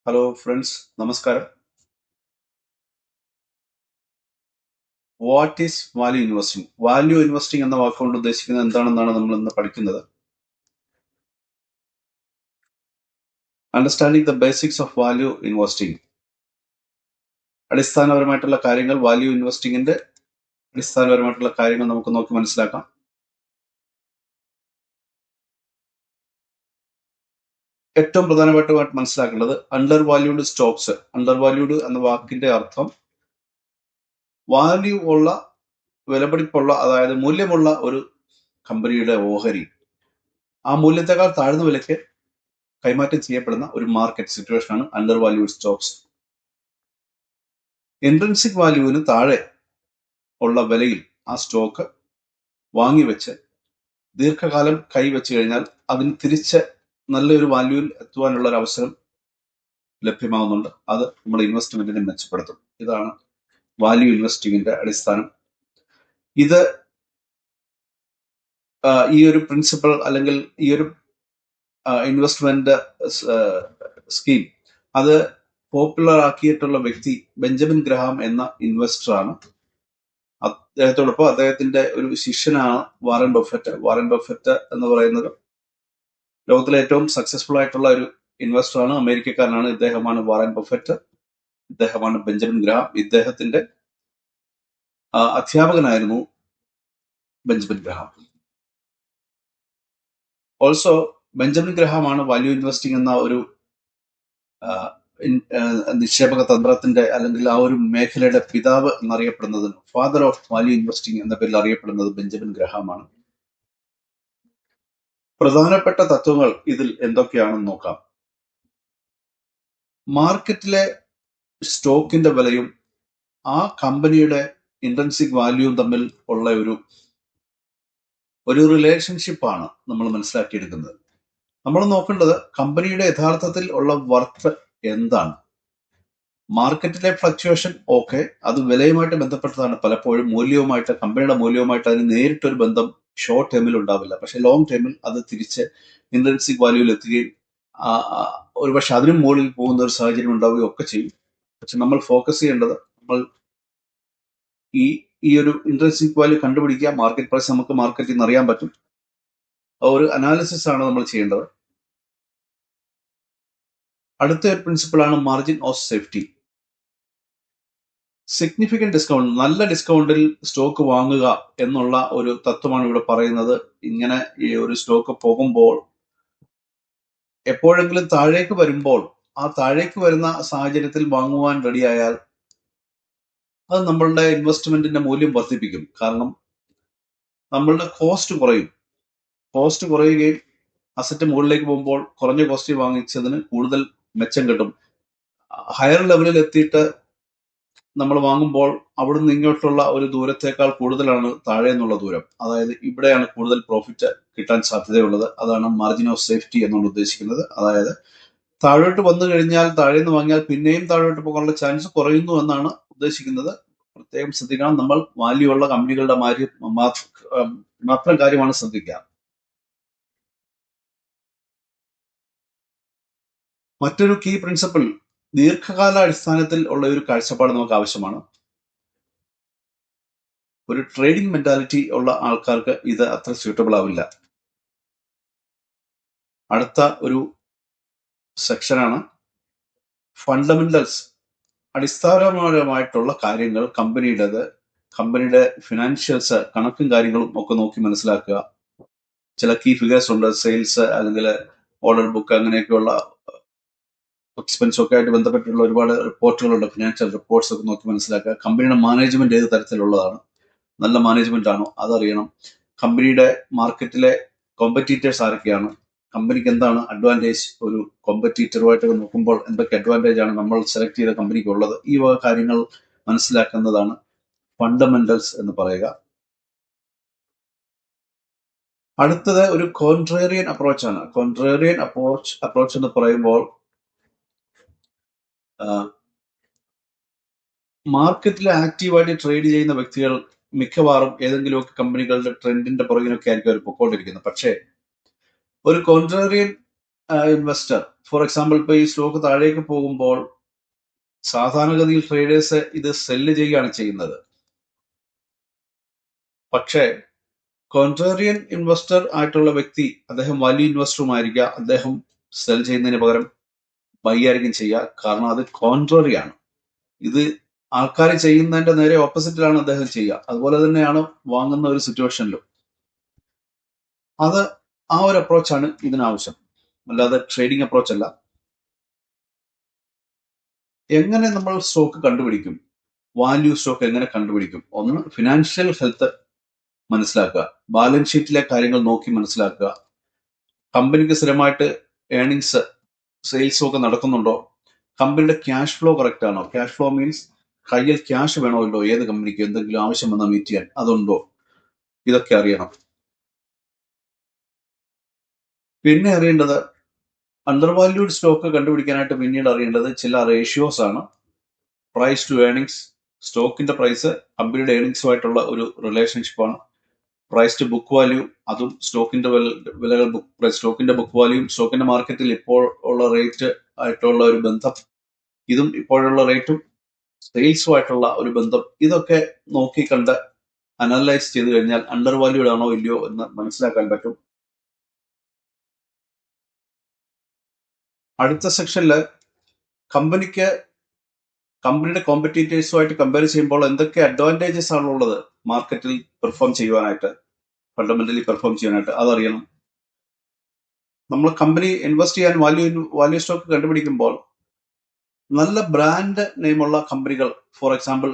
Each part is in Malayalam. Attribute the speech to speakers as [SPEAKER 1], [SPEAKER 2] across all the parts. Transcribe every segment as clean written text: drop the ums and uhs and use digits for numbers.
[SPEAKER 1] ഹലോ ഫ്രണ്ട്സ്, നമസ്കാരം. What is value investing? Value investing എന്ന വാക്കുകൊണ്ട് ഉദ്ദേശിക്കുന്നത് എന്താണെന്നാണ് നമ്മൾ ഇന്ന് പഠിക്കുന്നത്. Understanding the basics of value investing. അടിസ്ഥാനപരമായിട്ടുള്ള കാര്യങ്ങൾ, വാല്യൂ ഇൻവെസ്റ്റിംഗിന്റെ അടിസ്ഥാനപരമായിട്ടുള്ള കാര്യങ്ങൾ നമുക്ക് നോക്കി മനസ്സിലാക്കാം. ഏറ്റവും പ്രധാനമായിട്ട് മനസ്സിലാക്കേണ്ടത് undervalued stocks. Undervalued എന്ന വാക്കിന്റെ അർത്ഥം വാല്യൂ ഉള്ള, വിലപിടിപ്പുള്ള, അതായത് മൂല്യമുള്ള ഒരു കമ്പനിയുടെ ഓഹരി ആ മൂല്യത്തെക്കാൾ താഴ്ന്ന വിലയ്ക്ക് കൈമാറ്റം ചെയ്യപ്പെടുന്ന ഒരു മാർക്കറ്റ് സിറ്റുവേഷൻ ആണ് അണ്ടർ വാല്യൂഡ് സ്റ്റോക്സ്. ഇൻട്രിൻസിക് വാല്യൂവിന് താഴെ ഉള്ള വിലയിൽ ആ സ്റ്റോക്ക് വാങ്ങിവെച്ച് ദീർഘകാലം കൈവച്ച് കഴിഞ്ഞാൽ അതിന് തിരിച്ച് നല്ലൊരു വാല്യൂവിൽ എത്തുവാനുള്ള ഒരു അവസരം ലഭ്യമാവുന്നുണ്ട്. അത് നമ്മുടെ ഇൻവെസ്റ്റ്മെന്റിനെ മെച്ചപ്പെടുത്തും. ഇതാണ് വാല്യൂ ഇൻവെസ്റ്റിംഗിന്റെ അടിസ്ഥാനം. ഇത് ഈ ഒരു പ്രിൻസിപ്പൾ അല്ലെങ്കിൽ ഈ ഒരു ഇൻവെസ്റ്റ്മെന്റ് സ്കീം അത് പോപ്പുലർ ആക്കിയിട്ടുള്ള വ്യക്തി ബെഞ്ചമിൻ ഗ്രഹാം എന്ന ഇൻവെസ്റ്റർ ആണ്. അദ്ദേഹത്തോടൊപ്പം അദ്ദേഹത്തിന്റെ ഒരു ശിഷ്യനാണ് വാറൻ ബഫറ്റ്. വാറൻ ബഫറ്റ് എന്ന് പറയുന്നത് ലോകത്തിലെ ഏറ്റവും സക്സസ്ഫുൾ ആയിട്ടുള്ള ഒരു ഇൻവെസ്റ്റർ ആണ്, അമേരിക്കക്കാരനാണ്. ഇദ്ദേഹമാണ് വാറൻ ബഫറ്റ്, ഇദ്ദേഹമാണ് ബെഞ്ചമിൻ ഗ്രഹാം. ഇദ്ദേഹത്തിന്റെ അധ്യാപകനായിരുന്നു ബെഞ്ചമിൻ ഗ്രഹാം. ഓൾസോ ബെഞ്ചമിൻ ഗ്രഹാമാണ് വാല്യൂ ഇൻവെസ്റ്റിംഗ് എന്ന ഒരു നിക്ഷേപക തന്ത്രത്തിന്റെ അല്ലെങ്കിൽ ആ ഒരു മേഖലയുടെ പിതാവ് എന്നറിയപ്പെടുന്നത്, ഫാദർ ഓഫ് വാല്യൂ ഇൻവെസ്റ്റിംഗ് എന്ന പേരിൽ അറിയപ്പെടുന്നത് ബെഞ്ചമിൻ ഗ്രഹാമാണ്. പ്രധാനപ്പെട്ട തത്വങ്ങൾ ഇതിൽ എന്തൊക്കെയാണെന്ന് നോക്കാം. മാർക്കറ്റിലെ സ്റ്റോക്കിന്റെ വിലയും ആ കമ്പനിയുടെ ഇൻട്രിൻസിക് വാല്യൂവും തമ്മിൽ ഉള്ള ഒരു റിലേഷൻഷിപ്പാണ് നമ്മൾ മനസ്സിലാക്കിയെടുക്കുന്നത്. നമ്മൾ നോക്കേണ്ടത് കമ്പനിയുടെ യഥാർത്ഥത്തിൽ ഉള്ള വർത്ത് എന്താണ്. മാർക്കറ്റിലെ ഫ്ലക്ച്വേഷൻ ഓക്കെ, അത് വിലയുമായിട്ട് ബന്ധപ്പെട്ടതാണ്. പലപ്പോഴും മൂല്യവുമായിട്ട്, കമ്പനിയുടെ മൂല്യവുമായിട്ട് അതിന് നേരിട്ടൊരു ബന്ധം ഷോർട്ട് ടേമിൽ ഉണ്ടാവില്ല. പക്ഷെ ലോങ് ടേമിൽ അത് തിരിച്ച് ഇൻട്രിൻസിക് വാല്യൂവിൽ എത്തുകയും ഒരുപക്ഷെ അതിനും മുകളിൽ പോകുന്ന ഒരു സാഹചര്യം ഉണ്ടാവുകയും ഒക്കെ ചെയ്യും. പക്ഷെ നമ്മൾ ഫോക്കസ് ചെയ്യേണ്ടത്, നമ്മൾ ഈ ഒരു ഇൻട്രിൻസിക് വാല്യൂ കണ്ടുപിടിക്കുക. മാർക്കറ്റ് പ്രൈസ് നമുക്ക് മാർക്കറ്റിൽ നിന്ന് അറിയാൻ പറ്റും. ഒരു അനാലിസിസ് ആണ് നമ്മൾ ചെയ്യേണ്ടത്. അടുത്ത ഒരു പ്രിൻസിപ്പിൾ ആണ് margin of safety. Significant discount, നല്ല ഡിസ്കൗണ്ടിൽ സ്റ്റോക്ക് വാങ്ങുക എന്നുള്ള ഒരു തത്വമാണ് ഇവിടെ പറയുന്നത്. ഇങ്ങനെ ഈ ഒരു സ്റ്റോക്ക് പോകുമ്പോൾ എപ്പോഴെങ്കിലും താഴേക്ക് വരുമ്പോൾ, ആ താഴേക്ക് വരുന്ന സാഹചര്യത്തിൽ വാങ്ങുവാൻ റെഡിയായാൽ അത് നമ്മളുടെ ഇൻവെസ്റ്റ്മെന്റിന്റെ മൂല്യം വർദ്ധിപ്പിക്കും. കാരണം നമ്മളുടെ കോസ്റ്റ് കുറയുകയും അസറ്റ് മുകളിലേക്ക് പോകുമ്പോൾ കുറഞ്ഞ കോസ്റ്റിൽ വാങ്ങിച്ചതിന് കൂടുതൽ മെച്ചം കിട്ടും. ഹയർ ലെവലിൽ എത്തിയിട്ട് നമ്മൾ വാങ്ങുമ്പോൾ അവിടുന്ന് ഇങ്ങോട്ടുള്ള ഒരു ദൂരത്തേക്കാൾ കൂടുതലാണ് താഴെ നിന്നുള്ള ദൂരം. അതായത് ഇവിടെയാണ് കൂടുതൽ പ്രോഫിറ്റ് കിട്ടാൻ സാധ്യതയുള്ളത്. അതാണ് മാർജിൻ ഓഫ് സേഫ്റ്റി എന്നുകൊണ്ട് ഉദ്ദേശിക്കുന്നത്. അതായത് താഴോട്ട് വന്നു കഴിഞ്ഞാൽ, താഴെ നിന്ന് വാങ്ങിയാൽ പിന്നെയും താഴോട്ട് പോകാനുള്ള ചാൻസ് കുറയുന്നു എന്നാണ് ഉദ്ദേശിക്കുന്നത്. പ്രത്യേകം ശ്രദ്ധിക്കണം. നമ്മൾ വാല്യൂ ഉള്ള കമ്പനികളുടെ മാത്രം കാര്യമാണ് ശ്രദ്ധിക്കുക. മറ്റൊരു കീ പ്രിൻസിപ്പിൾ, ദീർഘകാല അടിസ്ഥാനത്തിൽ ഉള്ള ഒരു കാഴ്ചപ്പാട് നമുക്ക് ആവശ്യമാണ്. ഒരു ട്രേഡിംഗ് മെന്റാലിറ്റി ഉള്ള ആൾക്കാർക്ക് ഇത് അത്ര സ്യൂട്ടബിൾ ആവില്ല. അടുത്ത ഒരു സെക്ഷനാണ് ഫണ്ടമെന്റൽസ്. അടിസ്ഥാനപരമായിട്ടുള്ള കാര്യങ്ങൾ, കമ്പനിയുടെ ഫിനാൻഷ്യൽസ്, കണക്കും കാര്യങ്ങളും ഒക്കെ നോക്കി മനസ്സിലാക്കുക. ചില കീ ഫിഗേഴ്സ് ഉണ്ട്, സെയിൽസ് അല്ലെങ്കിൽ ഓർഡർ ബുക്ക്, അങ്ങനെയൊക്കെയുള്ള എക്സ്പെൻസ് ഒക്കെ ആയിട്ട് ബന്ധപ്പെട്ടുള്ള ഒരുപാട് റിപ്പോർട്ടുകളുണ്ട്. ഫിനാൻഷ്യൽ റിപ്പോർട്ട്സ് ഒക്കെ നോക്കി മനസ്സിലാക്കുക. കമ്പനിയുടെ മാനേജ്മെന്റ് ഏത് തരത്തിലുള്ളതാണ്, നല്ല മാനേജ്മെന്റ് ആണോ അതറിയണം. കമ്പനിയുടെ മാർക്കറ്റിലെ കോമ്പറ്റീറ്റേഴ്സ് ആരൊക്കെയാണ്, കമ്പനിക്ക് എന്താണ് അഡ്വാൻറ്റേജ്, ഒരു കോമ്പറ്റീറ്ററുമായിട്ട് നോക്കുമ്പോൾ എന്തൊക്കെ അഡ്വാൻറ്റേജ് ആണ് നമ്മൾ സെലക്ട് ചെയ്ത കമ്പനിക്ക് ഉള്ളത്. ഈ വക കാര്യങ്ങൾ മനസ്സിലാക്കുന്നതാണ് ഫണ്ടമെന്റൽസ് എന്ന് പറയുക. അടുത്തത് ഒരു കോൺട്രേറിയൻ അപ്രോച്ചാണ്. കോൺട്രേറിയൻ അപ്രോച്ച് എന്ന് പറയുമ്പോൾ മാർക്കറ്റിൽ ആക്റ്റീവായിട്ട് ട്രേഡ് ചെയ്യുന്ന വ്യക്തികൾ മിക്കവാറും ഏതെങ്കിലുമൊക്കെ കമ്പനികളുടെ ട്രെൻഡിന്റെ പുറകിലൊക്കെ ആയിരിക്കും അവർ പൊക്കോണ്ടിരിക്കുന്നത്. പക്ഷേ ഒരു കോൺട്രേറിയൻ ഇൻവെസ്റ്റർ, ഫോർ എക്സാമ്പിൾ ഇപ്പൊ ഈ സ്റ്റോക്ക് താഴേക്ക് പോകുമ്പോൾ സാധാരണഗതിയിൽ ട്രേഡേഴ്സ് ഇത് സെല്ല് ചെയ്യുകയാണ് ചെയ്യുന്നത്. പക്ഷേ കോൺട്രേറിയൻ ഇൻവെസ്റ്റർ ആയിട്ടുള്ള വ്യക്തി, അദ്ദേഹം വലിയ ഇൻവെസ്റ്ററുമായിരിക്കുക, അദ്ദേഹം സെൽ ചെയ്യുന്നതിന് പകരം ബൈ ആയിരിക്കും ചെയ്യുക. കാരണം അത് കോൺട്രറി ആണ്. ഇത് ആൾക്കാർ ചെയ്യുന്നതിന്റെ നേരെ ഓപ്പോസിറ്റിലാണ് അദ്ദേഹം ചെയ്യുക. അതുപോലെ തന്നെയാണ് വാങ്ങുന്ന ഒരു സിറ്റുവേഷനിലും. അത് ആ ഒരു അപ്രോച്ചാണ് ഇതിനാവശ്യം, അല്ലാതെ ട്രേഡിംഗ് അപ്രോച്ച് അല്ല. എങ്ങനെ നമ്മൾ സ്റ്റോക്ക് കണ്ടുപിടിക്കും? വാല്യൂ സ്റ്റോക്ക് എങ്ങനെ കണ്ടുപിടിക്കും? ഒന്ന്, ഫിനാൻഷ്യൽ ഹെൽത്ത് മനസ്സിലാക്കുക, ബാലൻസ് ഷീറ്റിലെ കാര്യങ്ങൾ നോക്കി മനസ്സിലാക്കുക, കമ്പനിക്ക് സ്ഥിരമായിട്ട് ഏർണിങ്സ് സെയിൽസും ഒക്കെ നടക്കുന്നുണ്ടോ, കമ്പനിയുടെ ക്യാഷ് ഫ്ലോ കറക്റ്റ് ആണോ. ക്യാഷ് ഫ്ലോ മീൻസ് കയ്യിൽ ക്യാഷ് വേണമല്ലോ ഏത് കമ്പനിക്ക് എന്തെങ്കിലും ആവശ്യം വന്നാൽ മീറ്റ് ചെയ്യാൻ, അതുണ്ടോ, ഇതൊക്കെ അറിയണം. പിന്നെ അറിയേണ്ടത് അണ്ടർ വാല്യൂഡ് സ്റ്റോക്ക് കണ്ടുപിടിക്കാനായിട്ട് പിന്നീട് അറിയേണ്ടത് ചില റേഷ്യോസ് ആണ്. പ്രൈസ് ടു ഏർണിങ്സ്, സ്റ്റോക്കിന്റെ പ്രൈസ് കമ്പനിയുടെ ഏർണിങ്സുമായിട്ടുള്ള ഒരു റിലേഷൻഷിപ്പാണ്. പ്രൈസ് ടു ബുക്ക് വാല്യൂ, അതും സ്റ്റോക്കിന്റെ വിലകൾ, സ്റ്റോക്കിന്റെ ബുക്ക് വാല്യൂയും സ്റ്റോക്കിന്റെ മാർക്കറ്റിൽ ഇപ്പോൾ ഉള്ള റേറ്റ് ആയിട്ടുള്ള ഒരു ബന്ധം, ഇതും ഇപ്പോഴുള്ള റേറ്റും സെയിൽസുമായിട്ടുള്ള ഒരു ബന്ധം, ഇതൊക്കെ നോക്കി കണ്ട് അനലൈസ് ചെയ്ത് കഴിഞ്ഞാൽ അണ്ടർ വാല്യൂഡ് ആണോ ഇല്ലയോ എന്ന് മനസ്സിലാക്കാൻ പറ്റും. അടുത്ത സെക്ഷനിൽ കമ്പനിയുടെ കോമ്പറ്റീറ്റേഴ്സുമായിട്ട് കമ്പയർ ചെയ്യുമ്പോൾ എന്തൊക്കെ അഡ്വാൻറ്റേജസ് ആണുള്ളത് മാർക്കറ്റിൽ പെർഫോം ചെയ്യുവാനായിട്ട്, ഫണ്ടമെന്റലി പെർഫോം ചെയ്യാനായിട്ട്, അതറിയണം. നമ്മൾ കമ്പനി ഇൻവെസ്റ്റ് ചെയ്യാൻ വാല്യൂ സ്റ്റോക്ക് കണ്ടുപിടിക്കുമ്പോൾ നല്ല ബ്രാൻഡ് നെയിമുള്ള കമ്പനികൾ, ഫോർ എക്സാമ്പിൾ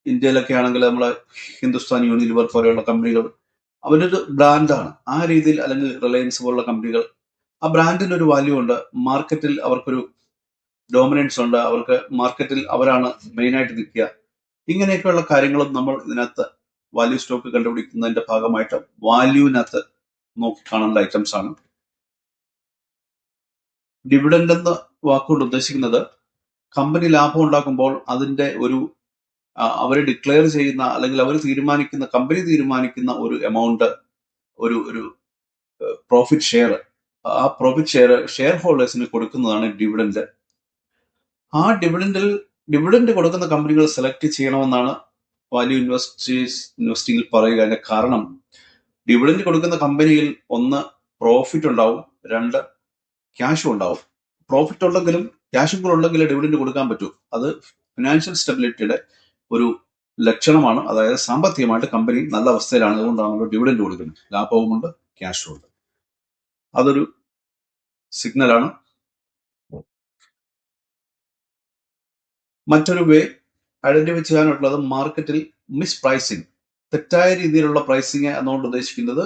[SPEAKER 1] ഇന്ത്യയിലൊക്കെ ആണെങ്കിൽ നമ്മളെ ഹിന്ദുസ്ഥാൻ യൂണിലിവർ പോലെയുള്ള കമ്പനികൾ, അവരൊരു ബ്രാൻഡാണ്. ആ രീതിയിൽ, അല്ലെങ്കിൽ റിലയൻസ് പോലുള്ള കമ്പനികൾ, ആ ബ്രാൻഡിന് ഒരു വാല്യൂ ഉണ്ട്, മാർക്കറ്റിൽ അവർക്കൊരു ഡോമിനൻസ് ഉണ്ട്, അവർക്ക് മാർക്കറ്റിൽ അവരാണ് മെയിനായിട്ട് നിൽക്കുക. ഇങ്ങനെയൊക്കെയുള്ള കാര്യങ്ങളും നമ്മൾ ഇതിനകത്ത് വാല്യൂ സ്റ്റോക്ക് കണ്ടുപിടിക്കുന്നതിന്റെ ഭാഗമായിട്ട് വാല്യൂവിനകത്ത് നോക്കി കാണേണ്ട ഐറ്റംസ് ആണ്. ഡിവിഡൻഡ് എന്ന വാക്കുകൊണ്ട് ഉദ്ദേശിക്കുന്നത് കമ്പനി ലാഭം ഉണ്ടാക്കുമ്പോൾ അതിന്റെ ഒരു അവർ ഡിക്ലെയർ ചെയ്യുന്ന, അല്ലെങ്കിൽ അവർ തീരുമാനിക്കുന്ന, കമ്പനി തീരുമാനിക്കുന്ന ഒരു എമൗണ്ട്, ഒരു പ്രോഫിറ്റ് ഷെയർ, ആ പ്രോഫിറ്റ് ഷെയർ ഹോൾഡേഴ്സിന് കൊടുക്കുന്നതാണ് ഡിവിഡൻഡ്. ആ ഡിവിഡൻഡ് കൊടുക്കുന്ന കമ്പനികൾ സെലക്ട് ചെയ്യണമെന്നാണ് വാല്യൂ ഇൻവെസ്റ്റിംഗിൽ പറയുക. അതിന്റെ കാരണം, ഡിവിഡൻഡ് കൊടുക്കുന്ന കമ്പനിയിൽ ഒന്ന് പ്രോഫിറ്റ് ഉണ്ടാവും, രണ്ട് ക്യാഷും ഉണ്ടാവും. പ്രോഫിറ്റ് ഉണ്ടെങ്കിലും ക്യാഷും കൂടെ ഉണ്ടെങ്കിലേ ഡിവിഡൻഡ് കൊടുക്കാൻ പറ്റൂ. അത് ഫിനാൻഷ്യൽ സ്റ്റെബിലിറ്റിയുടെ ഒരു ലക്ഷണമാണ്. അതായത് സാമ്പത്തികമായിട്ട് കമ്പനി നല്ല അവസ്ഥയിലാണ്, അതുകൊണ്ടാണ് ഡിവിഡൻഡ് കൊടുക്കുന്നത്. ലാഭവുമുണ്ട്, ക്യാഷും ഉണ്ട്. അതൊരു സിഗ്നലാണ്. മറ്റൊരു വേ ഐഡന്റിഫൈ ചെയ്യാനുള്ളത് മാർക്കറ്റിൽ മിസ് പ്രൈസിങ്, തെറ്റായ രീതിയിലുള്ള പ്രൈസിങ് എന്നുകൊണ്ട് ഉദ്ദേശിക്കുന്നത്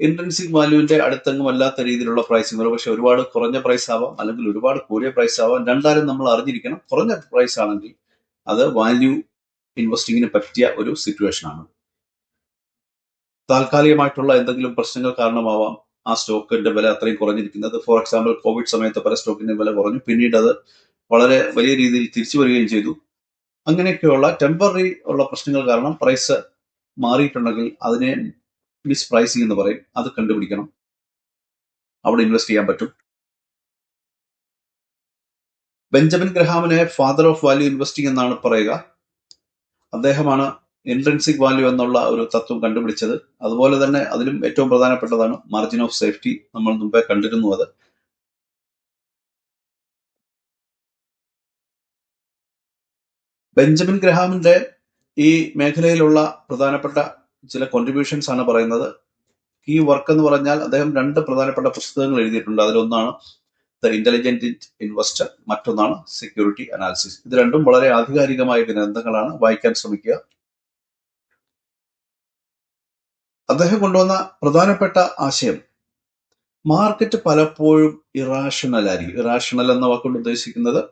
[SPEAKER 1] ഇൻട്രിൻസിക് വാല്യൂവിന്റെ അടുത്തെങ്ങും അല്ലാത്ത രീതിയിലുള്ള പ്രൈസിങ്. പക്ഷെ ഒരുപാട് കുറഞ്ഞ പ്രൈസ് ആവാം, അല്ലെങ്കിൽ ഒരുപാട് കൂടിയ പ്രൈസ് ആവാം. രണ്ടാലും നമ്മൾ അറിഞ്ഞിരിക്കണം. കുറഞ്ഞ പ്രൈസ് ആണെങ്കിൽ അത് വാല്യൂ ഇൻവെസ്റ്റിങ്ങിന് പറ്റിയ ഒരു സിറ്റുവേഷൻ ആണ്. താൽക്കാലികമായിട്ടുള്ള എന്തെങ്കിലും പ്രശ്നങ്ങൾ കാരണമാവാം ആ സ്റ്റോക്കിന്റെ വില അത്രയും കുറഞ്ഞിരിക്കുന്നത്. ഫോർ എക്സാമ്പിൾ, കോവിഡ് സമയത്ത് പല സ്റ്റോക്കിന്റെ വില കുറഞ്ഞു, പിന്നീട് അത് വളരെ വലിയ രീതിയിൽ തിരിച്ചു വരികയും ചെയ്തു. അങ്ങനെയൊക്കെയുള്ള ടെമ്പററി ഉള്ള പ്രശ്നങ്ങൾ കാരണം പ്രൈസ് മാറിയിട്ടുണ്ടെങ്കിൽ അതിനെ മിസ് പ്രൈസിംഗ് എന്ന് പറയും. അത് കണ്ടുപിടിക്കണം, അവിടെ ഇൻവെസ്റ്റ് ചെയ്യാൻ പറ്റും. ബെഞ്ചമിൻ ഗ്രഹാമിനെ ഫാദർ ഓഫ് വാല്യൂ ഇൻവെസ്റ്റിംഗ് എന്നാണ് പറയുക. അദ്ദേഹമാണ് ഇൻട്രിൻസിക് വാല്യൂ എന്നുള്ള ഒരു തത്വം കണ്ടുപിടിച്ചത്. അതുപോലെ തന്നെ അതിലും ഏറ്റവും പ്രധാനപ്പെട്ടതാണ് മാർജിൻ ഓഫ് സേഫ്റ്റി. നമ്മൾ മുമ്പേ കണ്ടിരുന്നു. അത് ബെഞ്ചമിൻ ഗ്രഹാമിന്റെ ഈ മേഖലയിലുള്ള പ്രധാനപ്പെട്ട ചില കോൺട്രിബ്യൂഷൻസ് ആണ് പറയുന്നത്. ഈ വർക്ക് എന്ന് പറഞ്ഞാൽ അദ്ദേഹം രണ്ട് പ്രധാനപ്പെട്ട പുസ്തകങ്ങൾ എഴുതിയിട്ടുണ്ട്. അതിലൊന്നാണ് ദ ഇന്റലിജന്റ് ഇൻവെസ്റ്റർ, മറ്റൊന്നാണ് സെക്യൂരിറ്റി അനാലിസിസ്. ഇത് രണ്ടും വളരെ ആധികാരികമായ ഗ്രന്ഥങ്ങളാണ്, വായിക്കാൻ ശ്രമിക്കുക. അദ്ദേഹം കൊണ്ടുവന്ന പ്രധാനപ്പെട്ട ആശയം, മാർക്കറ്റ് പലപ്പോഴും ഇറാഷണൽ ആയിരിക്കും. ഇറാഷണൽ എന്ന വാക്കുകൊണ്ട് ഉദ്ദേശിക്കുന്നത്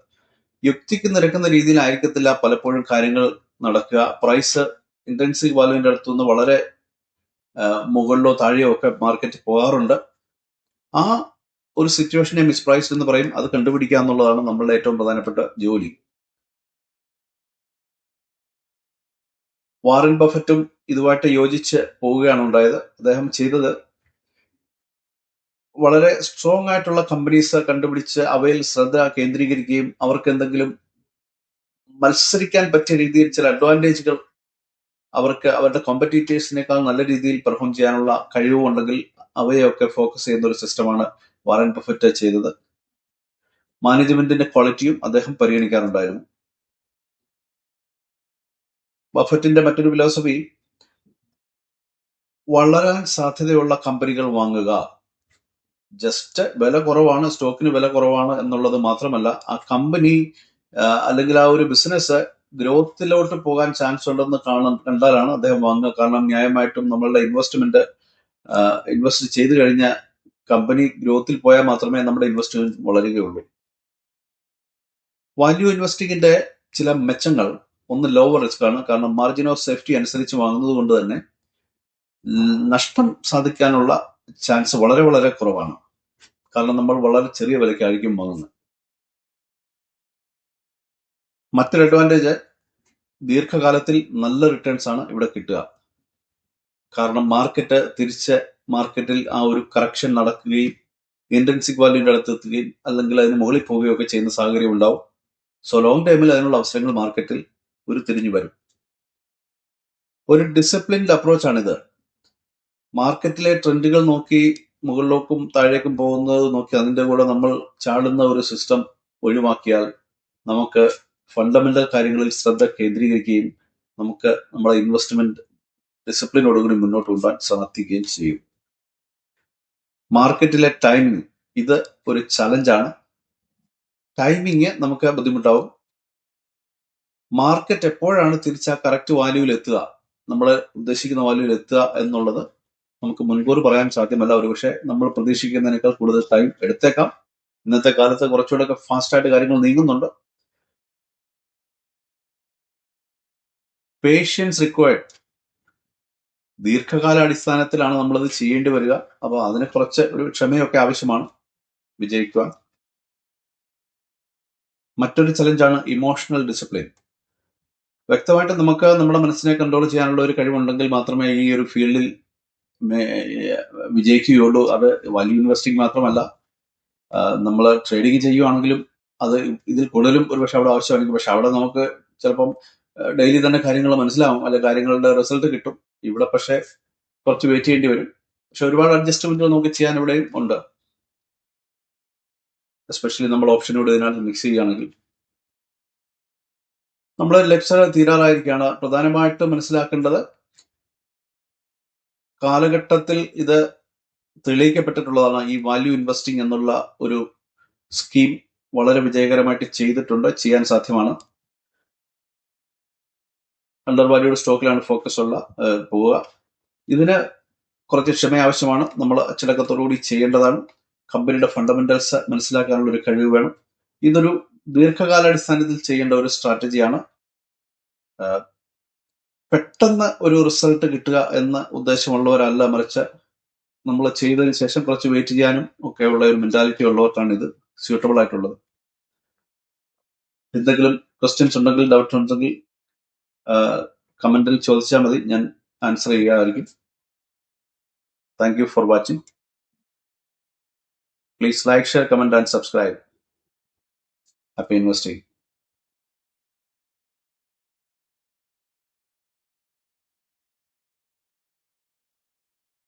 [SPEAKER 1] യുക്തിക്ക് നിരക്കുന്ന രീതിയിലായിരിക്കത്തില്ല പലപ്പോഴും കാര്യങ്ങൾ നടക്കുക. പ്രൈസ് ഇന്റൻസീവ് വാല്യൂവിന്റെ അടുത്തുനിന്ന് വളരെ മുകളിലോ താഴെയോ ഒക്കെ മാർക്കറ്റ് പോകാറുണ്ട്. ആ ഒരു സിറ്റുവേഷനെ മിസ്പ്രൈസ്ഡ് എന്ന് പറയും. അത് കണ്ടുപിടിക്കുക എന്നുള്ളതാണ് നമ്മളുടെ ഏറ്റവും പ്രധാനപ്പെട്ട ജോലി. വാറൻ ബഫറ്റും ഇതുമായിട്ട് യോജിച്ച് പോവുകയാണ് ഉണ്ടായത്. അദ്ദേഹം ചെയ്തത് വളരെ സ്ട്രോങ് ആയിട്ടുള്ള കമ്പനീസ് കണ്ടുപിടിച്ച് അവയിൽ ശ്രദ്ധ കേന്ദ്രീകരിക്കുകയും അവർക്ക് എന്തെങ്കിലും മത്സരിക്കാൻ പറ്റിയ രീതിയിൽ ചില അഡ്വാൻറ്റേജുകൾ അവർക്ക് അവരുടെ കോമ്പറ്റീറ്റേഴ്സിനേക്കാൾ നല്ല രീതിയിൽ പെർഫോം ചെയ്യാനുള്ള കഴിവുണ്ടെങ്കിൽ അവയൊക്കെ ഫോക്കസ് ചെയ്യുന്ന ഒരു സിസ്റ്റമാണ് വാറൻ ബഫറ്റ് ചെയ്തത്. മാനേജ്മെന്റിന്റെ ക്വാളിറ്റിയും അദ്ദേഹം പരിഗണിക്കാറുണ്ടായിരുന്നു. ബഫറ്റിന്റെ മറ്റൊരു ഫിലോസഫി വളരാൻ സാധ്യതയുള്ള കമ്പനികൾ വാങ്ങുക. ജസ്റ്റ് വില കുറവാണ്, സ്റ്റോക്കിന് വില കുറവാണ് എന്നുള്ളത് മാത്രമല്ല, ആ കമ്പനി അല്ലെങ്കിൽ ആ ഒരു ബിസിനസ് ഗ്രോത്തിലോട്ട് പോകാൻ ചാൻസ് ഉണ്ടെന്ന് കണ്ടാലാണ് അദ്ദേഹം വാങ്ങുക. കാരണം ന്യായമായിട്ടും നമ്മളുടെ ഇൻവെസ്റ്റ് ചെയ്തു കഴിഞ്ഞ കമ്പനി ഗ്രോത്തിൽ പോയാൽ മാത്രമേ നമ്മുടെ ഇൻവെസ്റ്റ്മെന്റ് വളരുകയുള്ളൂ. വാല്യൂ ഇൻവെസ്റ്റിംഗിന്റെ ചില മെച്ചങ്ങൾ, ഒന്ന് ലോവർ റിസ്ക് ആണ്. കാരണം മാർജിൻ ഓഫ് സേഫ്റ്റി അനുസരിച്ച് വാങ്ങുന്നത് കൊണ്ട് തന്നെ നഷ്ടം സാധിക്കാനുള്ള ചാൻസ് വളരെ വളരെ കുറവാണ്. കാരണം നമ്മൾ വളരെ ചെറിയ വിലയ്ക്കായിരിക്കും വാങ്ങുന്നത്. മറ്റൊരു അഡ്വാൻറ്റേജ്, ദീർഘകാലത്തിൽ നല്ല റിട്ടേൺസ് ആണ് ഇവിടെ കിട്ടുക. കാരണം മാർക്കറ്റിൽ ആ ഒരു കറക്ഷൻ നടക്കുകയും ഇൻട്രിൻസിക് വാല്യൂവിന്റെ അടുത്തെത്തുകയും അല്ലെങ്കിൽ അതിന് മുകളിൽ പോവുകയൊക്കെ ചെയ്യുന്ന സാഹചര്യം ഉണ്ടാവും. സോ ലോങ് ടൈമിൽ അതിനുള്ള അവസരങ്ങൾ മാർക്കറ്റിൽ ഉരുത്തിരിഞ്ഞു വരും. ഒരു ഡിസിപ്ലിൻഡ് അപ്രോച്ചാണിത്. മാർക്കറ്റിലെ ട്രെൻഡുകൾ നോക്കി മുകളിലേക്കും താഴേക്കും പോകുന്നത് നോക്കി അതിന്റെ കൂടെ നമ്മൾ ചാടുന്ന ഒരു സിസ്റ്റം ഒഴിവാക്കിയാൽ നമുക്ക് ഫണ്ടമെന്റൽ കാര്യങ്ങളിൽ ശ്രദ്ധ കേന്ദ്രീകരിക്കുകയും നമുക്ക് നമ്മുടെ ഇൻവെസ്റ്റ്മെന്റ് ഡിസിപ്ലിനോടുകൂടി മുന്നോട്ട് കൊണ്ടുപോകാൻ സാധിക്കുകയും ചെയ്യും. മാർക്കറ്റിലെ ടൈമിംഗ്, ഇത് ഒരു ചലഞ്ചാണ്. ടൈമിങ് നമുക്ക് ബുദ്ധിമുട്ടാവും. മാർക്കറ്റ് എപ്പോഴാണ് തിരിച്ച് ആ കറക്റ്റ് വാല്യൂവിൽ എത്തുക, നമ്മൾ ഉദ്ദേശിക്കുന്ന വാല്യൂവിൽ എത്തുക എന്നുള്ളത് നമുക്ക് മുൻകൂർ പറയാൻ സാധ്യമല്ല. ഒരുപക്ഷെ നമ്മൾ പ്രതീക്ഷിക്കുന്നതിനേക്കാൾ കൂടുതൽ ടൈം എടുത്തേക്കാം. ഇന്നത്തെ കാലത്ത് കുറച്ചുകൂടെ ഫാസ്റ്റായിട്ട് കാര്യങ്ങൾ നീങ്ങുന്നുണ്ട്. Patients required. ദീർഘകാല അടിസ്ഥാനത്തിലാണ് നമ്മളത് ചെയ്യേണ്ടി വരിക. അപ്പോൾ അതിന് കുറച്ച് ഒരു ക്ഷമയൊക്കെ ആവശ്യമാണ് വിജയിക്കുവാൻ. മറ്റൊരു ചലഞ്ചാണ് ഇമോഷണൽ ഡിസിപ്ലിൻ. വ്യക്തമായിട്ട് നമുക്ക് നമ്മുടെ മനസ്സിനെ കൺട്രോൾ ചെയ്യാനുള്ള ഒരു കഴിവുണ്ടെങ്കിൽ മാത്രമേ ഈ ഒരു ഫീൽഡിൽ വിജയിക്കുകയുള്ളൂ. അത് വാല്യൂ ഇൻവെസ്റ്റിംഗ് മാത്രമല്ല, നമ്മൾ ട്രേഡിങ് ചെയ്യുവാണെങ്കിലും അത് ഇതിൽ കൂടുതലും ഒരുപക്ഷെ അവിടെ ആവശ്യമായിരിക്കും. പക്ഷെ അവിടെ നമുക്ക് ചിലപ്പം ഡെയിലി തന്നെ കാര്യങ്ങൾ മനസ്സിലാവും, അല്ലെ കാര്യങ്ങളുടെ റിസൾട്ട് കിട്ടും. ഇവിടെ പക്ഷെ കുറച്ച് വെയിറ്റ് ചെയ്യേണ്ടി വരും. പക്ഷെ ഒരുപാട് അഡ്ജസ്റ്റ്മെന്റുകൾ നമുക്ക് ചെയ്യാൻ ഇവിടെയും ഉണ്ട്. എസ്പെഷ്യലി നമ്മൾ ഓപ്ഷനോട് ഇതിനകത്ത് മിക്സ് ചെയ്യുകയാണെങ്കിൽ. നമ്മുടെ ലെക്ചർ തീരാറായിരിക്കുകയാണ്. പ്രധാനമായിട്ട് മനസ്സിലാക്കേണ്ടത്, കാലഘട്ടത്തിൽ ഇത് തെളിയിക്കപ്പെട്ടിട്ടുള്ളതാണ്. ഈ വാല്യൂ ഇൻവെസ്റ്റിംഗ് എന്നുള്ള ഒരു സ്കീം വളരെ വിജയകരമായിട്ട് ചെയ്തിട്ടുണ്ട്, ചെയ്യാൻ സാധ്യമാണ്. അണ്ടർ വാല്യൂഡ് സ്റ്റോക്കിലാണ് ഫോക്കസ് പോവുക. ഇതിന് കുറച്ച് ക്ഷമ ആവശ്യമാണ്. നമ്മൾ അച്ചടക്കത്തോടുകൂടി ചെയ്യേണ്ടതാണ്. കമ്പനിയുടെ ഫണ്ടമെന്റൽസ് മനസ്സിലാക്കാനുള്ള ഒരു കഴിവ് വേണം. ഇതൊരു ദീർഘകാലാടിസ്ഥാനത്തിൽ ചെയ്യേണ്ട ഒരു സ്ട്രാറ്റജിയാണ്. പെട്ടെന്ന് ഒരു റിസൾട്ട് കിട്ടുക എന്ന ഉദ്ദേശമുള്ളവരല്ല, മറിച്ച് നമ്മൾ ചെയ്തതിന് ശേഷം കുറച്ച് വെയിറ്റ് ചെയ്യാനും ഒക്കെ ഉള്ള ഒരു മെന്റാലിറ്റി ഉള്ളവർക്കാണ് ഇത് സ്യൂട്ടബിൾ ആയിട്ടുള്ളത്. എന്തെങ്കിലും ക്വസ്റ്റ്യൻസ് ഉണ്ടെങ്കിൽ, ഡൗട്ട് ഉണ്ടെങ്കിൽ കമന്റിൽ ചോദിച്ചാൽ മതി, ഞാൻ ആൻസർ ചെയ്യുകയായിരിക്കും. Thank you for watching. Please like, share, comment and subscribe. Happy investing.